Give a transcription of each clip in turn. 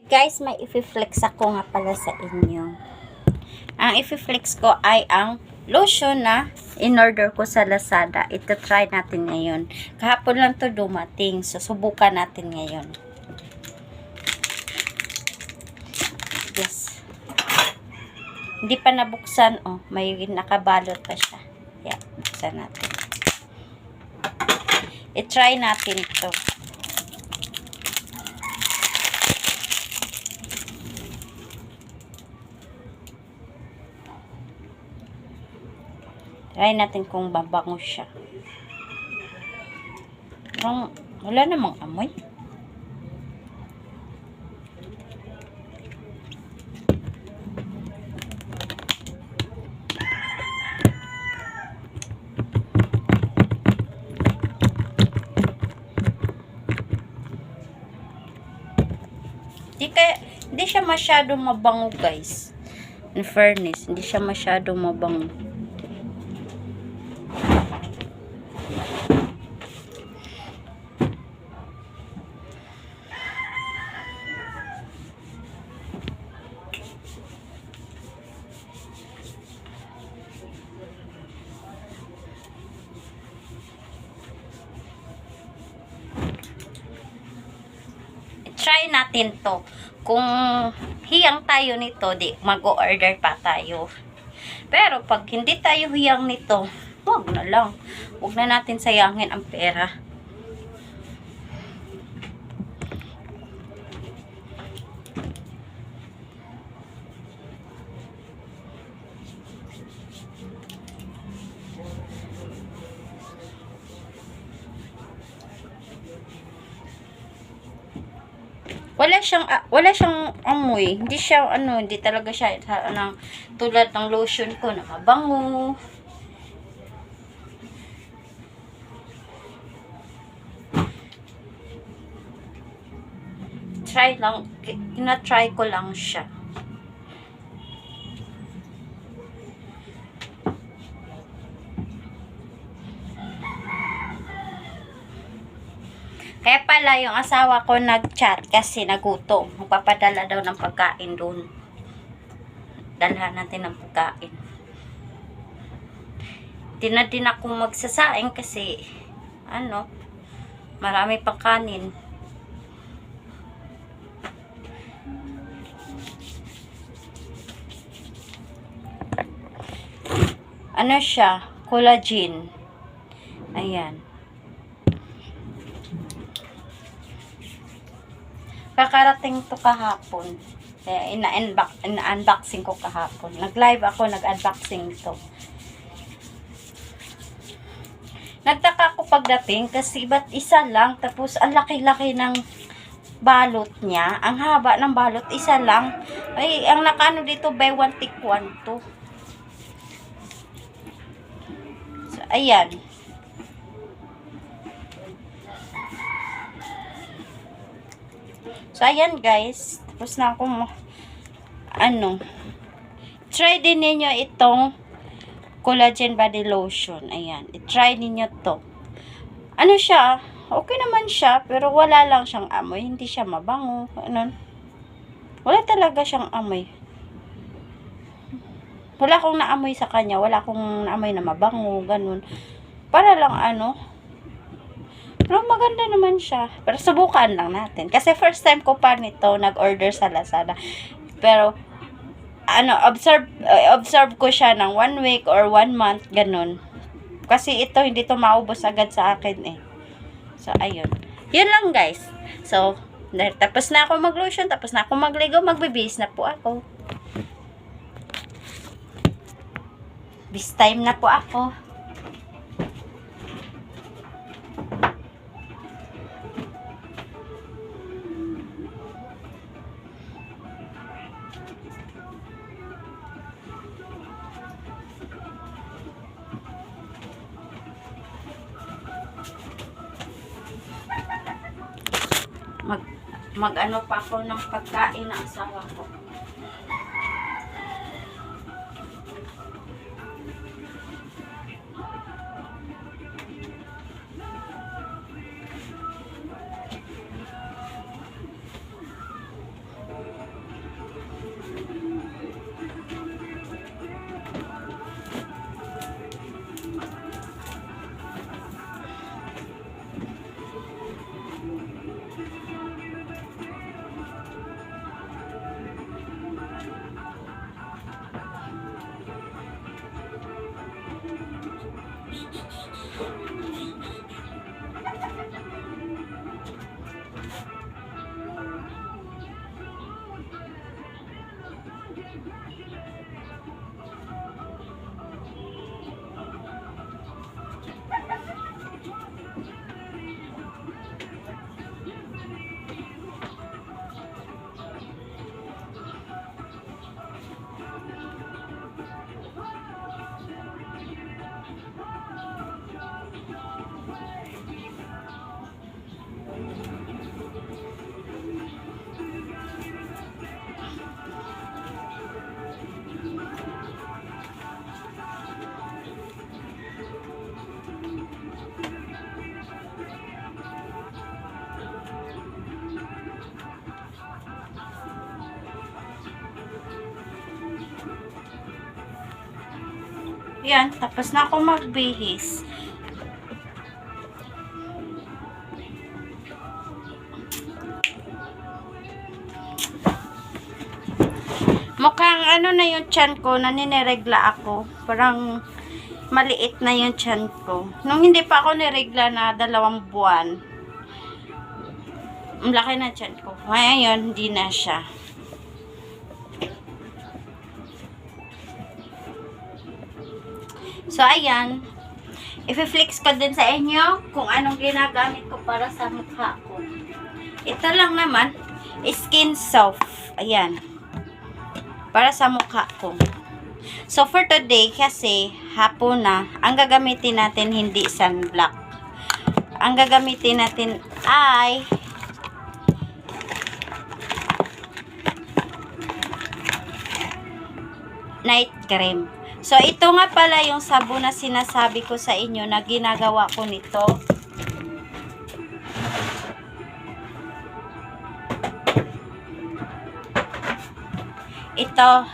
Guys, may i-flex ako nga pala sa inyo. Ang i-flex ko ay ang lotion na in-order ko sa Lazada. Ito try natin ngayon. Kahapon lang to dumating. So, subukan natin ngayon. Yes. Hindi pa nabuksan. Oh, may nakabalot pa siya. Yeah, buksan natin. I-try natin to. Try natin kung babango siya. Parang wala namang amoy. Hindi siya masyadong mabango, guys. In fairness, hindi siya masyadong mabango. Try natin to. Kung hiyang tayo nito, di mag-o-order pa tayo. Pero pag hindi tayo hiyang nito, wag na lang. Wag na natin sayangin ang pera. Wala siyang amoy. Hindi siya hindi talaga siya tulad ng lotion ko na mabango. Ina-try ko lang siya. Kaya pala yung asawa ko nag-chat kasi nagutom. Magpapadala daw ng pagkain doon. Dalhan natin ng pagkain. Di na din ako magsasaing kasi marami pang kanin. Siya? Collagen. Ayan. Kakarating to kahapon. Kaya ina-unboxing ko kahapon. Nag-live ako, nag-unboxing ito. Nagtaka ako pagdating kasi ba't isa lang, tapos ang laki-laki ng balot niya. Ang haba ng balot, isa lang. Ay, ang nakaano dito, buy one take one to. So, ayan. So, ayan guys. Tapos na ako try din ninyo itong collagen body lotion. Ayan. I-try ninyo to. Siya? Okay naman siya. Pero wala lang siyang amoy. Hindi siya mabango. Wala talaga siyang amoy. Wala akong naamoy sa kanya. Wala akong naamoy na mabango. Ganun. Para lang pero maganda naman siya. Pero subukan lang natin. Kasi first time ko pa nito nag-order sa Lazada. Pero observe ko siya ng 1 week or 1 month, ganun. Kasi ito hindi to maubos agad sa akin eh. So ayun. Yun lang guys. So tapos na ako mag-lotion, tapos na ako magligo, magbibihis na po ako. This time na po ako. Mag-ano pa ako ng pagkain ng asawa ko. Yan, tapos na ako magbihis. Mukhang ano na yung tiyan ko, nanineregla ako. Parang maliit na yung tiyan ko. Nung hindi pa ako niregla na 2 buwan, ang laki na tiyan ko. Ngayon, hindi na siya. So, ayan. I-flex ko din sa inyo kung anong ginagamit ko para sa mukha ko. Ito lang naman, skin soft. Ayan. Para sa mukha ko. So, for today, kasi hapon na, ang gagamitin natin hindi sunblock. Ang gagamitin natin ay night cream. So, ito nga pala yung sabon na sinasabi ko sa inyo na ginagawa ko nito. Ito,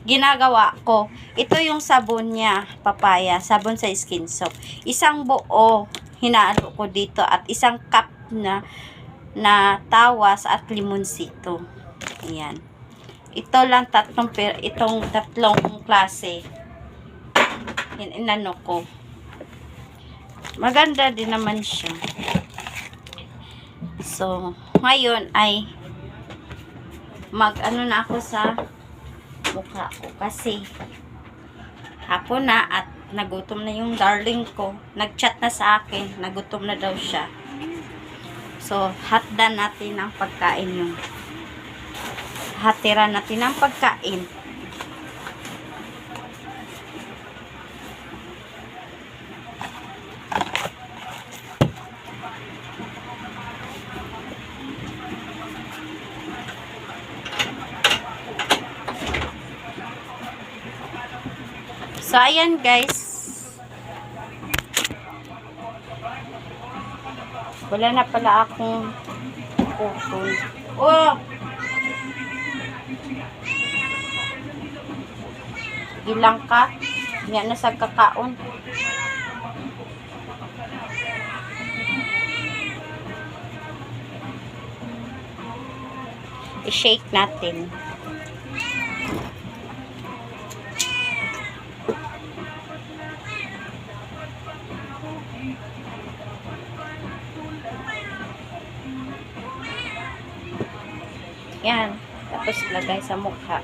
ginagawa ko. Ito yung sabon niya, papaya. Sabon sa skin soap. Isang buo, hinaalo ko dito. At isang cup na tawas at limonsito. Ayan. Ito lang itong tatlong klase. Inano ko. Maganda din naman siya. So, ngayon ay mag-ano na ako sa mukha ko kasi hapon na at nagutom na yung darling ko. Nag-chat na sa akin, nagutom na daw siya. So, hatdan natin ang pagkain yung hatiran natin ang pagkain. So, ayan guys. Wala na pala akong putol. Oh! Ilang ka? Nga na sa kakaon. I-shake natin. Yan. Tapos lagay sa mukha.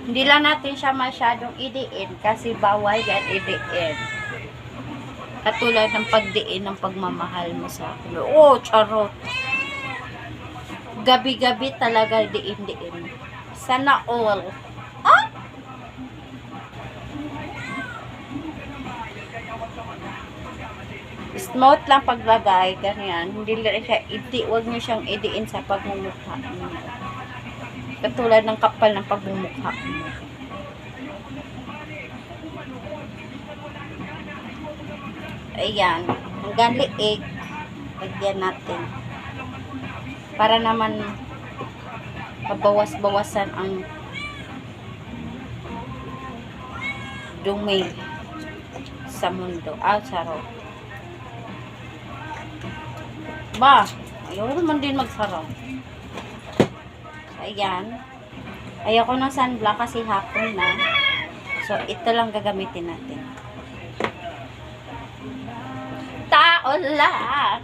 Hindi lang natin siya masyadong idiin kasi bawal yan idiin. Katulad ng pagdiin ng pagmamahal mo sa akin. Oh, charot. Gabi-gabi talaga diin-diin. Sana all. Ah! Smooth lang paglagay, ganyan. Hindi lang siya huwag niyo siyang idiin sa pagmumukha. Katulad ng kapal ng pagmumukha. Ayan. Hanggang liig. Lagyan natin. Para naman mabawas-bawasan ang dumi sa mundo. Sarap. Ba, ayaw naman din magsarap. Ayan. Ayaw ko ng sunblock kasi hapon na. So, ito lang gagamitin natin. Tao lang!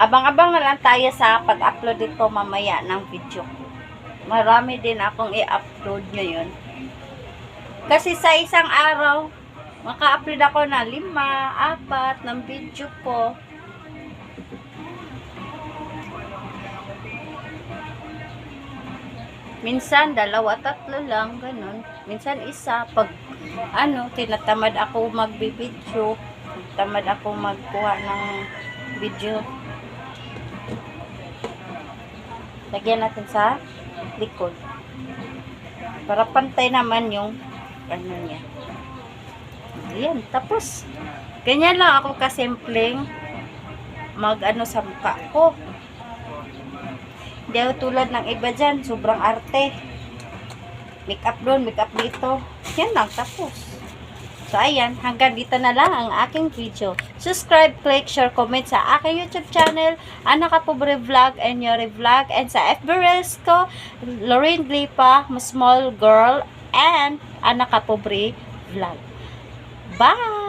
Abang-abang na lang tayo sa pag-upload dito mamaya ng video. Marami din akong i-upload ngayon. Kasi sa isang araw, maka-upload ako na 5, 4 ng video ko. Minsan, 2, 3 lang, ganun. Minsan, isa. Pag, tinatamad ako magbibideo. Tamad ako magkuha ng video. Lagyan natin sa likod. Para pantay naman yung niya. Ayan, tapos ganyan lang ako kasimpleng sa mukha ko. Hindi ako tulad ng iba dyan, sobrang arte. Make up doon, make up dito. Yan lang, tapos. So, ayan, hanggang dito na lang ang aking video. Subscribe, click, share, comment sa aking YouTube channel, Ana Kapobre Vlog and Yori Vlog, and sa FB Reels ko, Lorraine Glipa, Small Girl, and Ana Kapobre Vlog. Bye!